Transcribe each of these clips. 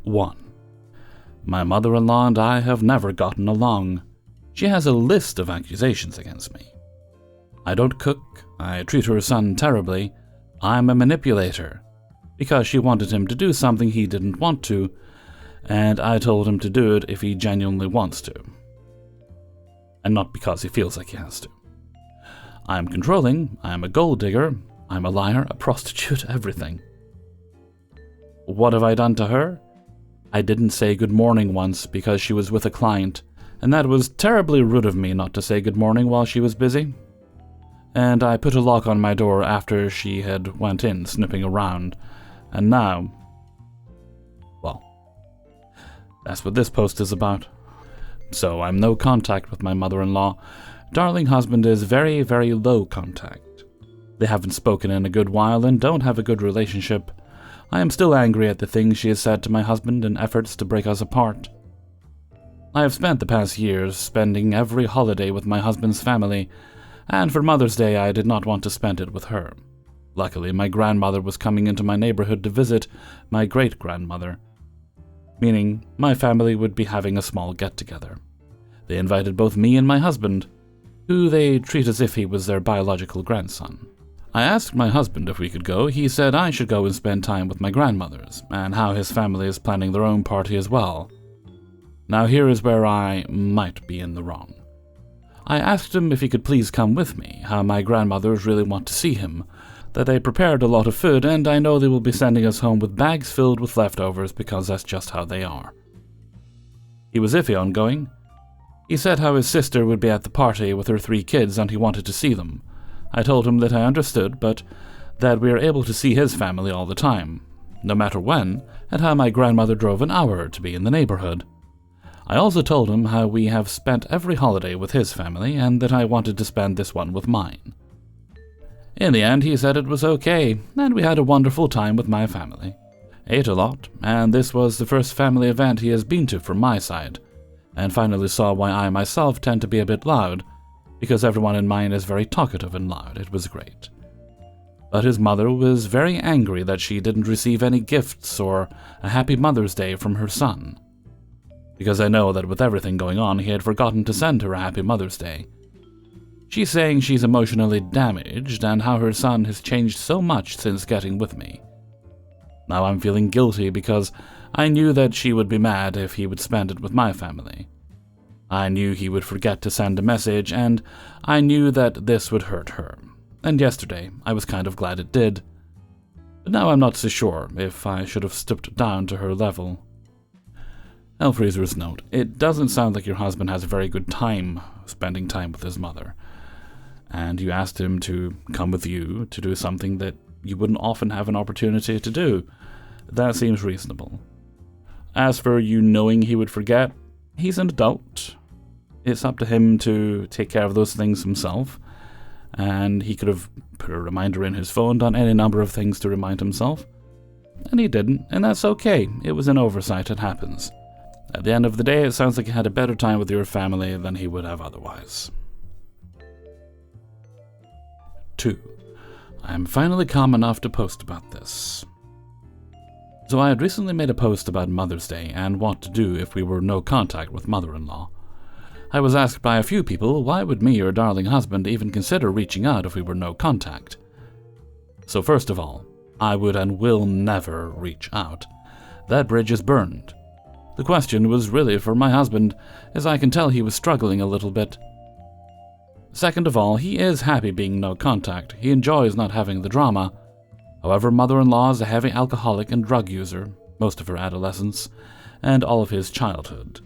1. My mother-in-law and I have never gotten along. She has a list of accusations against me. I don't cook, I treat her son terribly, I'm a manipulator, because she wanted him to do something he didn't want to, and I told him to do it if he genuinely wants to, and not because he feels like he has to. I'm controlling, I'm a gold digger, I'm a liar, a prostitute, everything. What have I done to her? I didn't say good morning once because she was with a client, and that was terribly rude of me not to say good morning while she was busy. And I put a lock on my door after she had went in sniffing around, and now, well, that's what this post is about. So I'm no contact with my mother-in-law. Darling husband is very, very low contact. They haven't spoken in a good while and don't have a good relationship. I am still angry at the things she has said to my husband in efforts to break us apart. I have spent the past years spending every holiday with my husband's family, and for Mother's Day I did not want to spend it with her. Luckily, my grandmother was coming into my neighborhood to visit my great-grandmother, meaning my family would be having a small get-together. They invited both me and my husband, who they treat as if he was their biological grandson. I asked my husband if we could go. He said I should go and spend time with my grandmothers, and how his family is planning their own party as well. Now here is where I might be in the wrong. I asked him if he could please come with me, how my grandmothers really want to see him, that they prepared a lot of food, and I know they will be sending us home with bags filled with leftovers because that's just how they are. He was iffy on going. He said how his sister would be at the party with her 3 kids and he wanted to see them. I told him that I understood, but that we are able to see his family all the time, no matter when, and how my grandmother drove an hour to be in the neighborhood. I also told him how we have spent every holiday with his family and that I wanted to spend this one with mine. In the end, he said it was okay, and we had a wonderful time with my family. Ate a lot, and this was the first family event he has been to from my side, and finally saw why I myself tend to be a bit loud, because everyone in mine is very talkative and loud. It was great. But his mother was very angry that she didn't receive any gifts or a happy Mother's Day from her son, because I know that with everything going on, he had forgotten to send her a happy Mother's Day. She's saying she's emotionally damaged and how her son has changed so much since getting with me. Now I'm feeling guilty because I knew that she would be mad if he would spend it with my family. I knew he would forget to send a message, and I knew that this would hurt her. And yesterday, I was kind of glad it did. But now I'm not so sure if I should have stooped down to her level. Elfreezer's note: it doesn't sound like your husband has a very good time spending time with his mother, and you asked him to come with you to do something that you wouldn't often have an opportunity to do. That seems reasonable. As for you knowing he would forget, he's an adult. It's up to him to take care of those things himself, and he could have put a reminder in his phone, done any number of things to remind himself, and he didn't, and that's okay. It was an oversight. It happens. At the end of the day, it sounds like he had a better time with your family than he would have otherwise. 2. I am finally calm enough to post about this. So I had recently made a post about Mother's Day and what to do if we were no contact with mother-in-law. I was asked by a few people, why would me or darling husband even consider reaching out if we were no contact? So first of all, I would and will never reach out. That bridge is burned. The question was really for my husband, as I can tell he was struggling a little bit. Second of all, he is happy being no contact. He enjoys not having the drama. However, mother-in-law is a heavy alcoholic and drug user, most of her adolescence, and all of his childhood.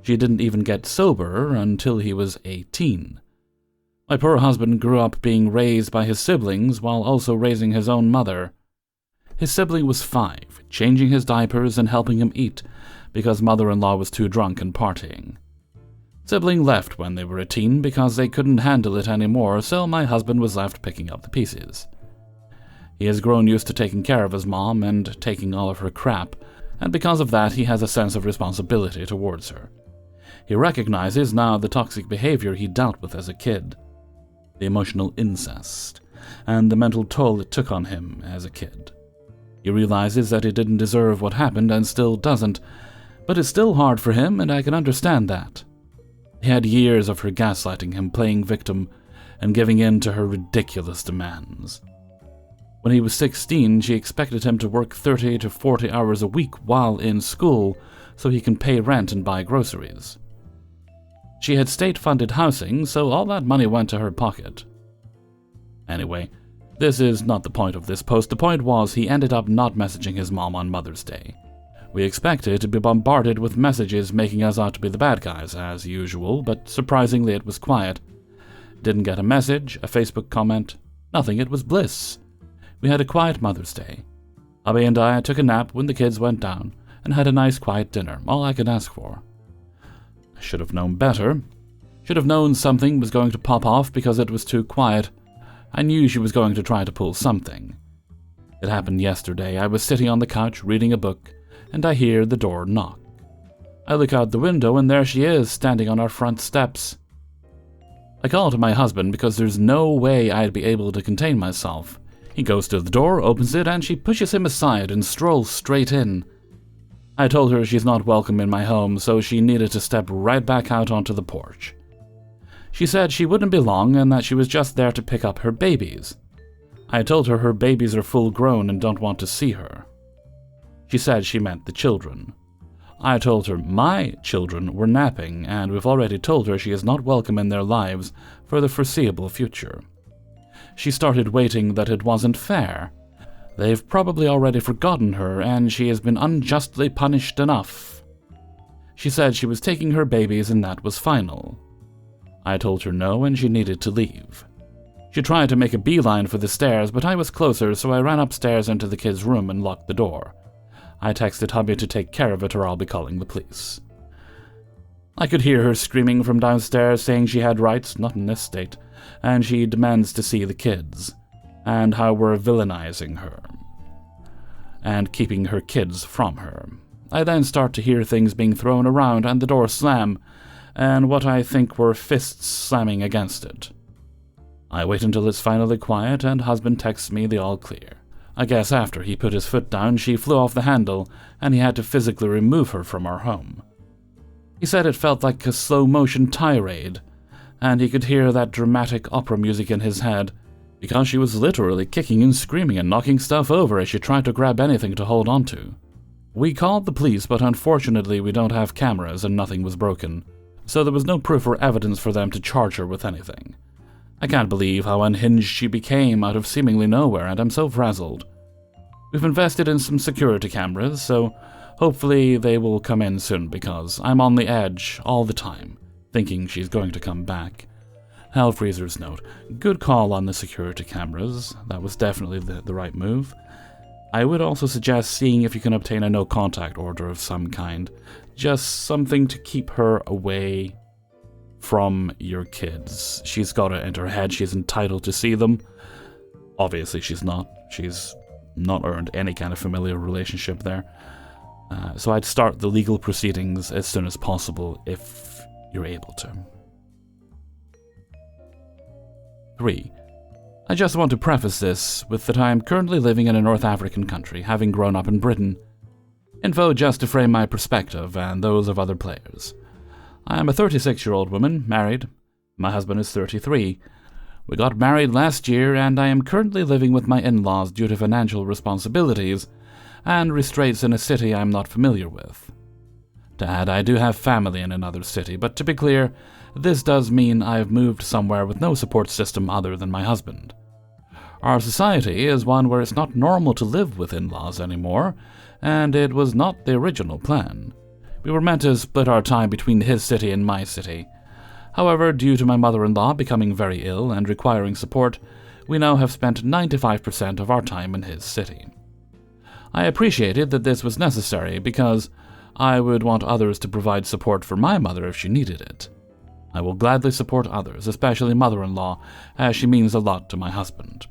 She didn't even get sober until he was 18. My poor husband grew up being raised by his siblings while also raising his own mother. His sibling was 5, changing his diapers and helping him eat, because mother-in-law was too drunk and partying. Sibling left when they were a teen because they couldn't handle it anymore, so my husband was left picking up the pieces. He has grown used to taking care of his mom and taking all of her crap, and because of that he has a sense of responsibility towards her. He recognizes now the toxic behavior he dealt with as a kid, the emotional incest, and the mental toll it took on him as a kid. He realizes that he didn't deserve what happened and still doesn't, but it's still hard for him, and I can understand that. He had years of her gaslighting him, playing victim, and giving in to her ridiculous demands. When he was 16, she expected him to work 30 to 40 hours a week while in school so he can pay rent and buy groceries. She had state-funded housing, so all that money went to her pocket. Anyway, this is not the point of this post. The point was he ended up not messaging his mom on Mother's Day. We expected to be bombarded with messages making us out to be the bad guys, as usual, but surprisingly it was quiet. Didn't get a message, a Facebook comment, nothing. It was bliss. We had a quiet Mother's Day. Hubby and I took a nap when the kids went down and had a nice quiet dinner, all I could ask for. I should have known better. Should have known something was going to pop off because it was too quiet. I knew she was going to try to pull something. It happened yesterday. I was sitting on the couch reading a book, and I hear the door knock. I look out the window, and there she is, standing on our front steps. I call to my husband because there's no way I'd be able to contain myself. He goes to the door, opens it, and she pushes him aside and strolls straight in. I told her she's not welcome in my home, so she needed to step right back out onto the porch. She said she wouldn't be long and that she was just there to pick up her babies. I told her her babies are full grown and don't want to see her. She said she meant the children. I told her my children were napping, and we've already told her she is not welcome in their lives for the foreseeable future. She started waiting that it wasn't fair. They've probably already forgotten her, and she has been unjustly punished enough. She said she was taking her babies and that was final. I told her no, and she needed to leave. She tried to make a beeline for the stairs, but I was closer, so I ran upstairs into the kids' room and locked the door. I texted hubby to take care of it or I'll be calling the police. I could hear her screaming from downstairs, saying she had rights, not in this state, and she demands to see the kids, and how we're villainizing her, and keeping her kids from her. I then start to hear things being thrown around and the door slam, and what I think were fists slamming against it. I wait until it's finally quiet, and husband texts me the all clear. I guess after he put his foot down, she flew off the handle, and he had to physically remove her from our home. He said it felt like a slow-motion tirade, and he could hear that dramatic opera music in his head, because she was literally kicking and screaming and knocking stuff over as she tried to grab anything to hold onto. We called the police, but unfortunately we don't have cameras and nothing was broken, so there was no proof or evidence for them to charge her with anything. I can't believe how unhinged she became out of seemingly nowhere, and I'm so frazzled. We've invested in some security cameras, so hopefully they will come in soon because I'm on the edge all the time, thinking she's going to come back. Hellfreezer's note. Good call on the security cameras. That was definitely the right move. I would also suggest seeing if you can obtain a no-contact order of some kind. Just something to keep her away from your kids. She's got it in her head she's entitled to see them. Obviously she's not. She's not earned any kind of familiar relationship there. So I'd start the legal proceedings as soon as possible if you're able to. 3. I just want to preface this with that I am currently living in a North African country, having grown up in Britain. Info just to frame my perspective and those of other players. I am a 36-year-old woman, married. My husband is 33. We got married last year, and I am currently living with my in-laws due to financial responsibilities and restraints in a city I'm not familiar with. To add, I do have family in another city, but to be clear, this does mean I have moved somewhere with no support system other than my husband. Our society is one where it's not normal to live with in-laws anymore, and it was not the original plan. We were meant to split our time between his city and my city. However, due to my mother-in-law becoming very ill and requiring support, we now have spent 95% of our time in his city. I appreciated that this was necessary because I would want others to provide support for my mother if she needed it. I will gladly support others, especially mother-in-law, as she means a lot to my husband.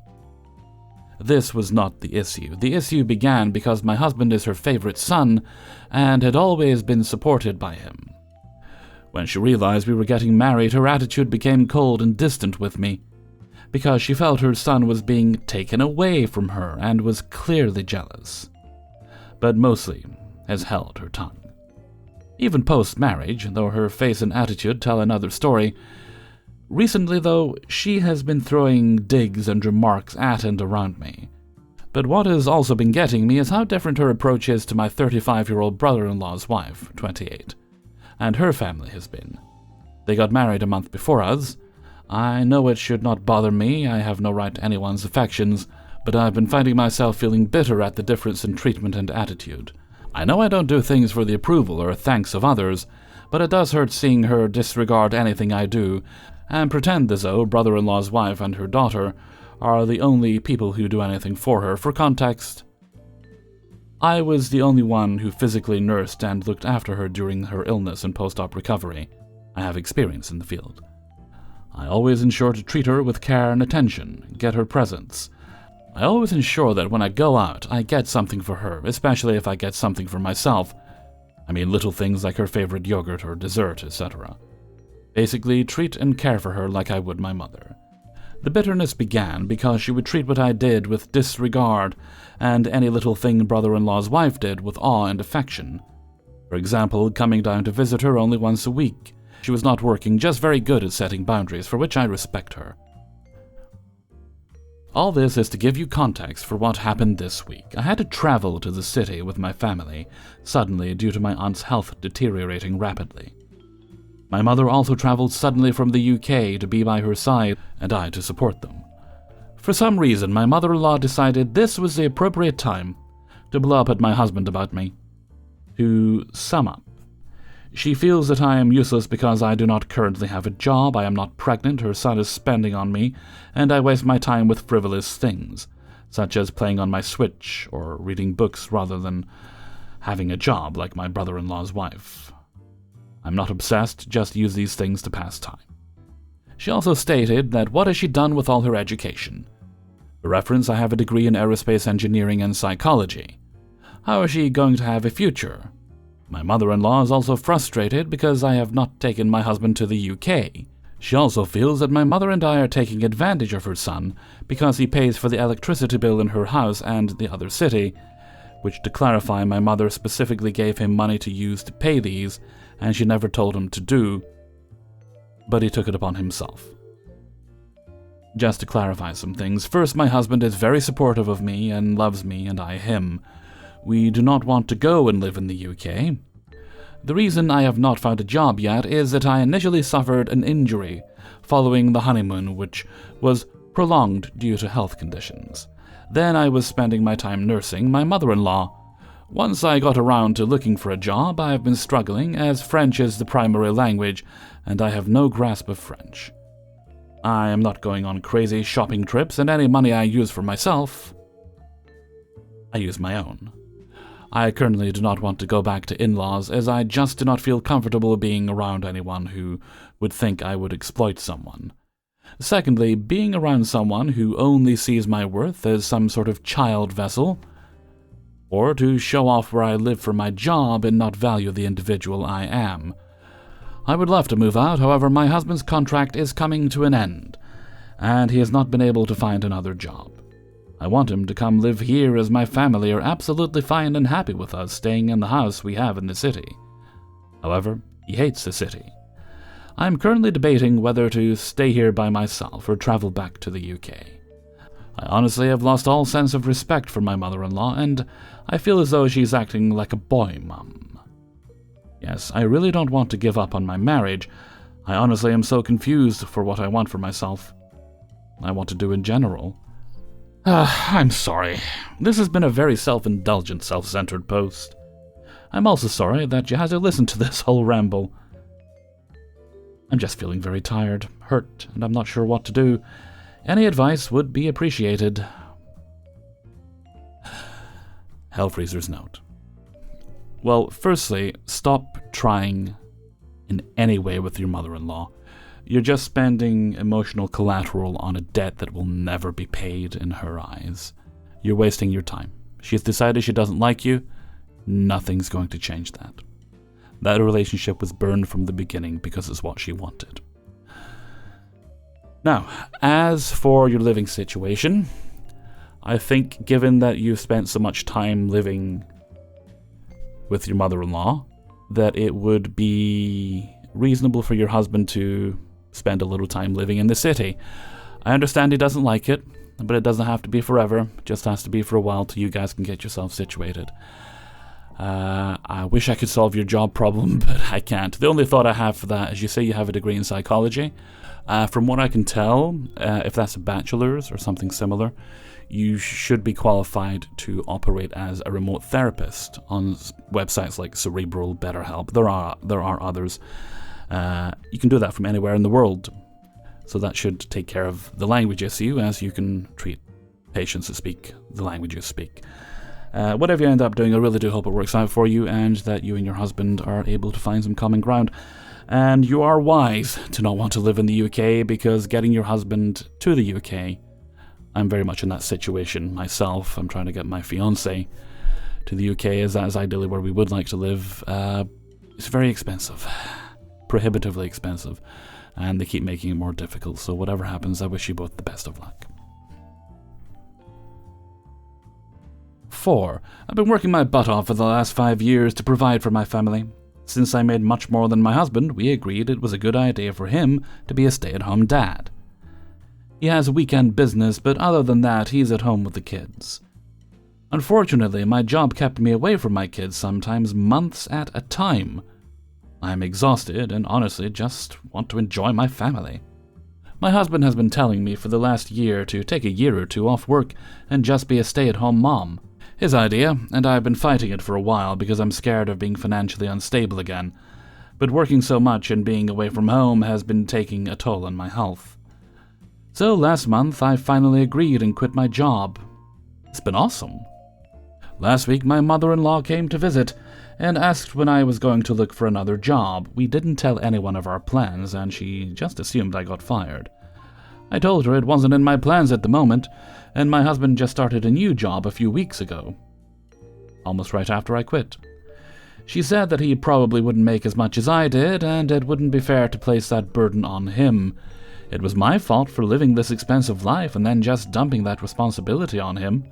This was not the issue. The issue began because my husband is her favorite son and had always been supported by him. When she realized we were getting married, her attitude became cold and distant with me. because she felt her son was being taken away from her and was clearly jealous, but mostly has held her tongue. Even post-marriage, though her face and attitude tell another story. Recently, though, she has been throwing digs and remarks at and around me. But what has also been getting me is how different her approach is to my 35-year-old brother-in-law's wife, 28, and her family has been. They got married a month before us. I know it should not bother me, I have no right to anyone's affections, but I've been finding myself feeling bitter at the difference in treatment and attitude. I know I don't do things for the approval or thanks of others, but it does hurt seeing her disregard anything I do, and pretend as though brother-in-law's wife and her daughter are the only people who do anything for her. For context, I was the only one who physically nursed and looked after her during her illness and post-op recovery. I have experience in the field. I always ensure to treat her with care and attention, get her presents. I always ensure that when I go out, I get something for her, especially if I get something for myself. I mean little things like her favorite yogurt or dessert, etc. Basically, treat and care for her like I would my mother. The bitterness began because she would treat what I did with disregard, and any little thing brother-in-law's wife did with awe and affection. For example, coming down to visit her only once a week. She was not working, just very good at setting boundaries, for which I respect her. All this is to give you context for what happened this week. I had to travel to the city with my family, suddenly due to my aunt's health deteriorating rapidly. My mother also traveled suddenly from the UK to be by her side, and I to support them. For some reason, my mother-in-law decided this was the appropriate time to blow up at my husband about me. To sum up, she feels that I am useless because I do not currently have a job, I am not pregnant, her son is spending on me, and I waste my time with frivolous things, such as playing on my Switch or reading books rather than having a job like my brother-in-law's wife. I'm not obsessed, just use these things to pass time. She also stated that what has she done with all her education? For reference, I have a degree in aerospace engineering and psychology. How is she going to have a future? My mother-in-law is also frustrated because I have not taken my husband to the UK. She also feels that my mother and I are taking advantage of her son because he pays for the electricity bill in her house and the other city, which, to clarify, my mother specifically gave him money to use to pay these, and she never told him to do, but he took it upon himself. Just to clarify some things, first, my husband is very supportive of me and loves me and I him. We do not want to go and live in the UK. The reason I have not found a job yet is that I initially suffered an injury following the honeymoon, which was prolonged due to health conditions. Then I was spending my time nursing my mother-in-law. Once I got around to looking for a job, I have been struggling, as French is the primary language, and I have no grasp of French. I am not going on crazy shopping trips, and any money I use for myself, I use my own. I currently do not want to go back to in-laws, as I just do not feel comfortable being around anyone who would think I would exploit someone. Secondly, being around someone who only sees my worth as some sort of child vessel, or to show off where I live for my job and not value the individual I am. I would love to move out, however, my husband's contract is coming to an end, and he has not been able to find another job. I want him to come live here, as my family are absolutely fine and happy with us staying in the house we have in the city. However, he hates the city. I am currently debating whether to stay here by myself or travel back to the UK. I honestly have lost all sense of respect for my mother-in-law, and I feel as though she's acting like a boy mum. Yes, I really don't want to give up on my marriage. I honestly am so confused for what I want for myself. I want to do in general. I'm sorry. This has been a very self-indulgent, self-centered post. I'm also sorry that you had to listen to this whole ramble. I'm just feeling very tired, hurt, and I'm not sure what to do. Any advice would be appreciated. Hellfreezer's note. Well, firstly, stop trying in any way with your mother-in-law. You're just spending emotional collateral on a debt that will never be paid in her eyes. You're wasting your time. She's decided she doesn't like you. Nothing's going to change that. That relationship was burned from the beginning because it's what she wanted. Now, as for your living situation, I think given that you've spent so much time living with your mother-in-law, that it would be reasonable for your husband to spend a little time living in the city. I understand he doesn't like it, but it doesn't have to be forever. It just has to be for a while till you guys can get yourself situated. I wish I could solve your job problem, but I can't. The only thought I have for that is you say you have a degree in psychology. From what I can tell, if that's a bachelor's or something similar, you should be qualified to operate as a remote therapist on websites like Cerebral, BetterHelp. There are others. You can do that from anywhere in the world. So that should take care of the language issue, as you can treat patients that speak the language you speak. Whatever you end up doing, I really do hope it works out for you and that you and your husband are able to find some common ground. And you are wise to not want to live in the UK, because getting your husband to the UK, I'm very much in that situation myself. I'm trying to get my fiancé to the UK, as that is ideally where we would like to live. It's very expensive, prohibitively expensive, and they keep making it more difficult. So whatever happens, I wish you both the best of luck. 4. I've been working my butt off for the last 5 years to provide for my family. Since I made much more than my husband, we agreed it was a good idea for him to be a stay-at-home dad. He has a weekend business, but other than that, he's at home with the kids. Unfortunately, my job kept me away from my kids sometimes months at a time. I am exhausted and honestly just want to enjoy my family. My husband has been telling me for the last year to take a year or two off work and just be a stay-at-home mom. His idea, and I've been fighting it for a while because I'm scared of being financially unstable again. But working so much and being away from home has been taking a toll on my health. So last month I finally agreed and quit my job. It's been awesome. Last week my mother-in-law came to visit and asked when I was going to look for another job. We didn't tell anyone of our plans, and she just assumed I got fired. I told her it wasn't in my plans at the moment, and my husband just started a new job a few weeks ago, almost right after I quit. She said that he probably wouldn't make as much as I did, and it wouldn't be fair to place that burden on him. It was my fault for living this expensive life and then just dumping that responsibility on him.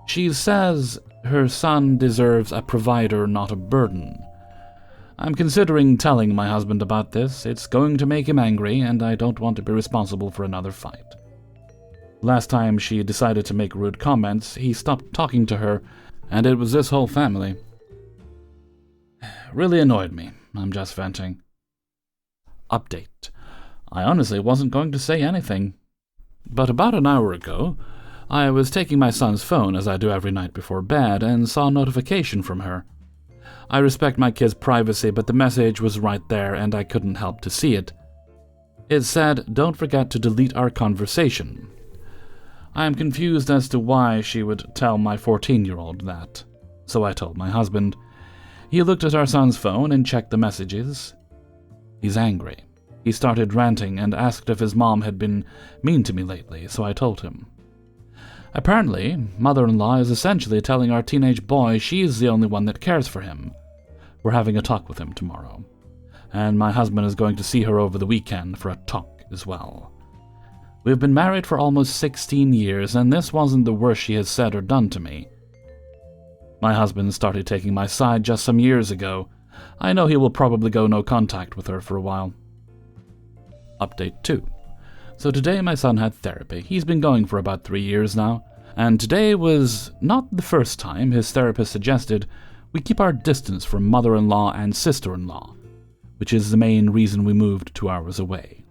She says her son deserves a provider, not a burden. I'm considering telling my husband about this. It's going to make him angry, and I don't want to be responsible for another fight. Last time she decided to make rude comments, he stopped talking to her, and it was this whole family. Really annoyed me. I'm just venting. Update. I honestly wasn't going to say anything. But about an hour ago, I was taking my son's phone, as I do every night before bed, and saw a notification from her. I respect my kid's privacy, but the message was right there, and I couldn't help to see it. It said, "Don't forget to delete our conversation." I am confused as to why she would tell my 14-year-old that, so I told my husband. He looked at our son's phone and checked the messages. He's angry. He started ranting and asked if his mom had been mean to me lately, so I told him. Apparently, mother-in-law is essentially telling our teenage boy she's the only one that cares for him. We're having a talk with him tomorrow, and my husband is going to see her over the weekend for a talk as well. We've been married for almost 16 years, and this wasn't the worst she has said or done to me. My husband started taking my side just some years ago. I know he will probably go no contact with her for a while. Update 2. So today my son had therapy. He's been going for about 3 years now, and today was not the first time his therapist suggested we keep our distance from mother-in-law and sister-in-law, which is the main reason we moved 2 hours away.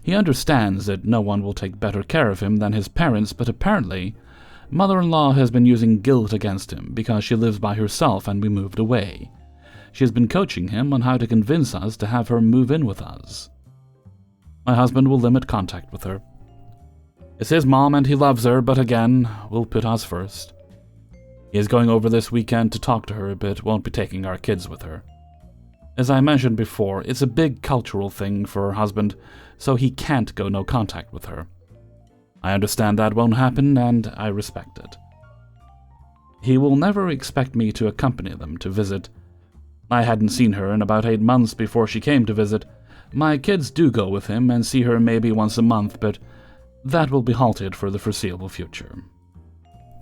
He understands that no one will take better care of him than his parents, but apparently mother-in-law has been using guilt against him because she lives by herself and we moved away. She has been coaching him on how to convince us to have her move in with us. My husband will limit contact with her. It's his mom and he loves her, but again, will put us first. He is going over this weekend to talk to her, but won't be taking our kids with her. As I mentioned before, it's a big cultural thing for her husband, so he can't go no contact with her. I understand that won't happen, and I respect it. He will never expect me to accompany them to visit. I hadn't seen her in about 8 months before she came to visit, My kids do go with him and see her maybe once a month, but that will be halted for the foreseeable future.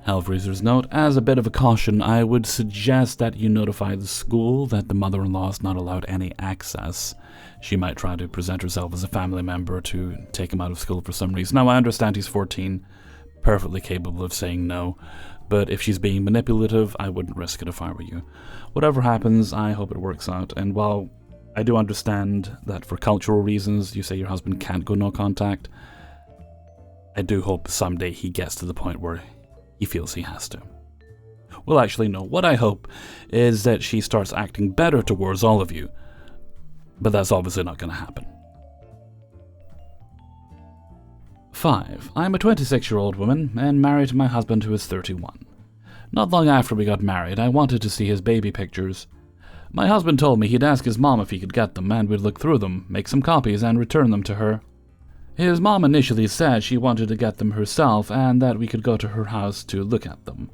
Hellfreezer's note: as a bit of a caution, I would suggest that you notify the school that the mother-in-law is not allowed any access. She might try to present herself as a family member to take him out of school for some reason. Now, I understand he's 14, perfectly capable of saying no, but if she's being manipulative, I wouldn't risk it if I were you. Whatever happens, I hope it works out, and while I do understand that for cultural reasons you say your husband can't go no contact, I do hope someday he gets to the point where he feels he has to. Well, actually, no. What I hope is that she starts acting better towards all of you, but that's obviously not going to happen. 5. I'm a 26-year-old woman and married to my husband who is 31. Not long after we got married, I wanted to see his baby pictures. My husband told me he'd ask his mom if he could get them, and we'd look through them, make some copies, and return them to her. His mom initially said she wanted to get them herself and that we could go to her house to look at them.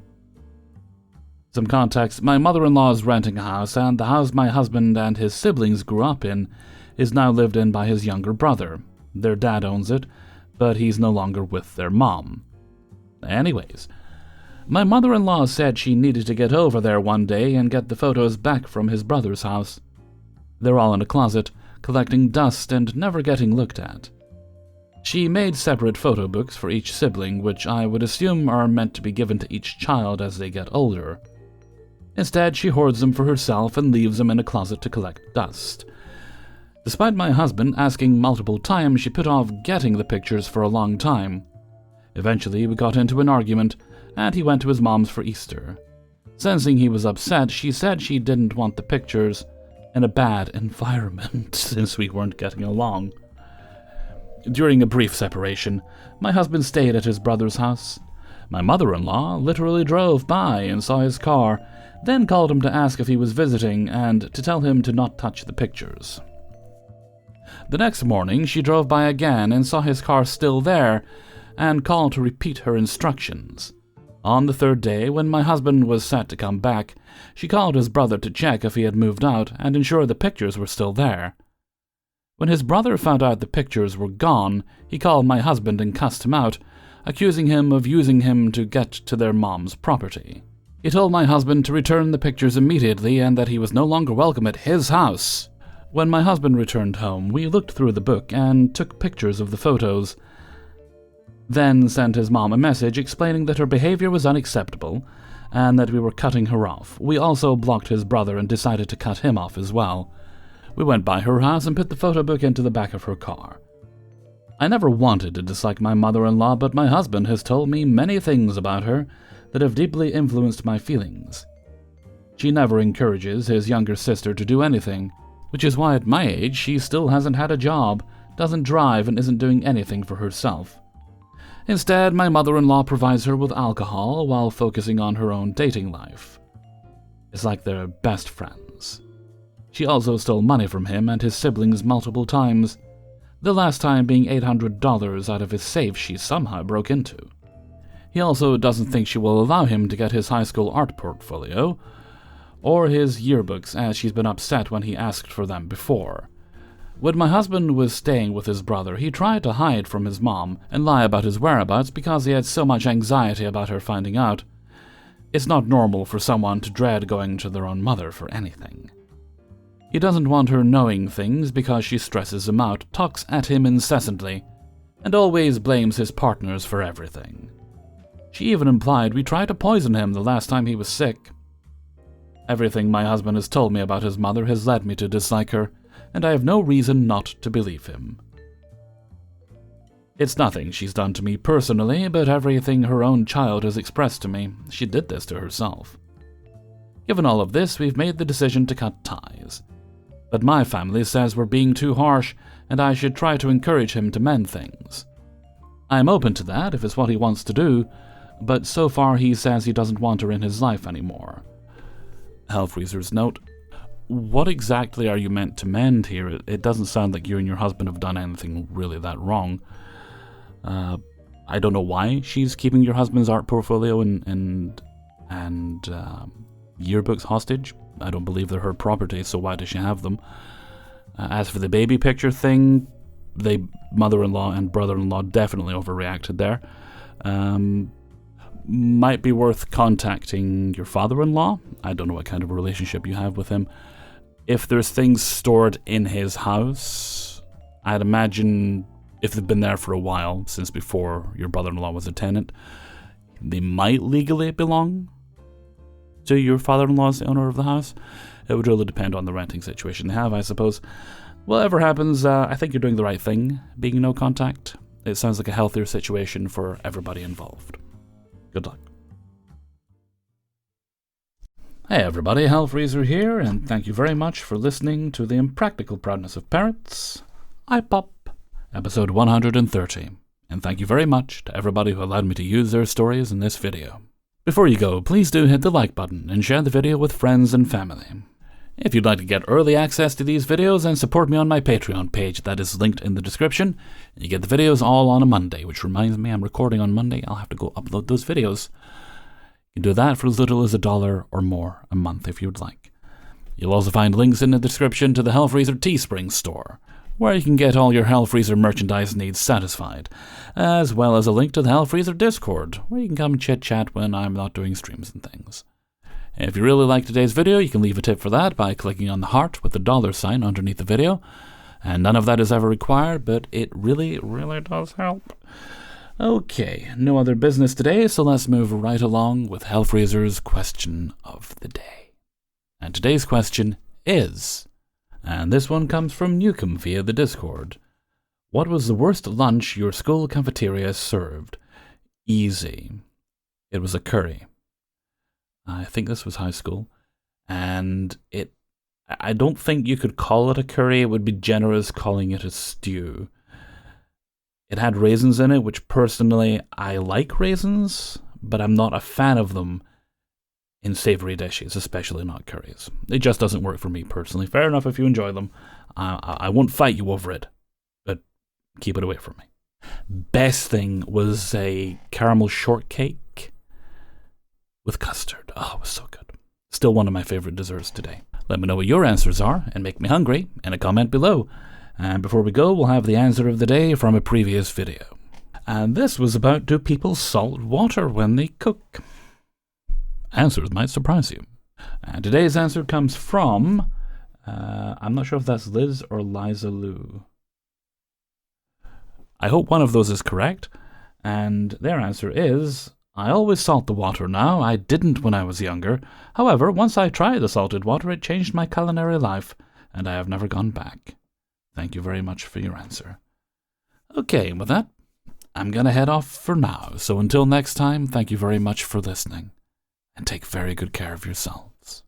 Some context: my mother-in-law is renting a house, and the house my husband and his siblings grew up in is now lived in by his younger brother. Their dad owns it, but he's no longer with their mom. Anyways, my mother-in-law said she needed to get over there one day and get the photos back from his brother's house. They're all in a closet, collecting dust and never getting looked at. She made separate photo books for each sibling, which I would assume are meant to be given to each child as they get older. Instead, she hoards them for herself and leaves them in a closet to collect dust. Despite my husband asking multiple times, she put off getting the pictures for a long time. Eventually, we got into an argument, and he went to his mom's for Easter. Sensing he was upset, she said she didn't want the pictures in a bad environment since we weren't getting along. During a brief separation, my husband stayed at his brother's house. My mother-in-law literally drove by and saw his car, then called him to ask if he was visiting and to tell him to not touch the pictures. The next morning, she drove by again and saw his car still there and called to repeat her instructions. On the third day, when my husband was set to come back, she called his brother to check if he had moved out and ensure the pictures were still there. When his brother found out the pictures were gone, he called my husband and cussed him out, accusing him of using him to get to their mom's property. He told my husband to return the pictures immediately and that he was no longer welcome at his house. When my husband returned home, we looked through the book and took pictures of the photos, then sent his mom a message explaining that her behavior was unacceptable and that we were cutting her off. We also blocked his brother and decided to cut him off as well. We went by her house and put the photo book into the back of her car. I never wanted to dislike my mother-in-law, but my husband has told me many things about her that have deeply influenced my feelings. She never encourages his younger sister to do anything, which is why at my age she still hasn't had a job, doesn't drive, and isn't doing anything for herself. Instead, my mother-in-law provides her with alcohol while focusing on her own dating life. It's like they're best friends. She also stole money from him and his siblings multiple times, the last time being $800 out of his safe she somehow broke into. He also doesn't think she will allow him to get his high school art portfolio or his yearbooks, as she's been upset when he asked for them before. When my husband was staying with his brother, he tried to hide from his mom and lie about his whereabouts because he had so much anxiety about her finding out. It's not normal for someone to dread going to their own mother for anything. He doesn't want her knowing things because she stresses him out, talks at him incessantly, and always blames his partners for everything. She even implied we tried to poison him the last time he was sick. Everything my husband has told me about his mother has led me to dislike her, and I have no reason not to believe him. It's nothing she's done to me personally, but everything her own child has expressed to me. She did this to herself. Given all of this, we've made the decision to cut ties. But my family says we're being too harsh, and I should try to encourage him to mend things. I'm open to that if it's what he wants to do, but so far he says he doesn't want her in his life anymore. Hellfreezer's note: what exactly are you meant to mend here? It doesn't sound like you and your husband have done anything really that wrong. I don't know why she's keeping your husband's art portfolio and yearbooks hostage. I don't believe they're her property, so why does she have them? As for the baby picture thing, the mother-in-law and brother-in-law definitely overreacted there. Might be worth contacting your father-in-law. I don't know what kind of a relationship you have with him. If there's things stored in his house, I'd imagine if they've been there for a while, since before your brother-in-law was a tenant, they might legally belong to your father-in-law as the owner of the house. It would really depend on the renting situation they have, I suppose. Whatever happens, I think you're doing the right thing, being no contact. It sounds like a healthier situation for everybody involved. Good luck. Hey everybody, Hellfreezer here, and thank you very much for listening to The Impractical Proudness of Parrots, Ipop, episode 130. And thank you very much to everybody who allowed me to use their stories in this video. Before you go, please do hit the like button and share the video with friends and family. If you'd like to get early access to these videos and support me on my Patreon page that is linked in the description, you get the videos all on a Monday, which reminds me I'm recording on Monday. I'll have to go upload those videos. You can do that for as little as $1 or more a month if you would like. You'll also find links in the description to the Hellfreezer Teespring store, where you can get all your Hellfreezer merchandise needs satisfied, as well as a link to the Hellfreezer Discord, where you can come and chit-chat when I'm not doing streams and things. If you really like today's video, you can leave a tip for that by clicking on the heart with the $sign underneath the video, and none of that is ever required, but it really, really does help. Okay, no other business today, so let's move right along with Hellfreezer's question of the day. And today's question is, and this one comes from Newcomb via the Discord, what was the worst lunch your school cafeteria served? Easy. It was a curry. I think this was high school, and I don't think you could call it a curry. It would be generous calling it a stew. It had raisins in it, which personally, I like raisins, but I'm not a fan of them in savory dishes, especially not curries. It just doesn't work for me personally. Fair enough if you enjoy them. I won't fight you over it, but keep it away from me. Best thing was a caramel shortcake with custard. Oh, it was so good. Still one of my favorite desserts today. Let me know what your answers are and make me hungry in a comment below. And before we go, we'll have the answer of the day from a previous video. And this was about, do people salt water when they cook? Answers might surprise you. And today's answer comes from, I'm not sure if that's Liz or Liza Lou. I hope one of those is correct. And their answer is, I always salt the water now. I didn't when I was younger. However, once I tried the salted water, it changed my culinary life, and I have never gone back. Thank you very much for your answer. Okay, with that, I'm going to head off for now. So until next time, thank you very much for listening, and take very good care of yourselves.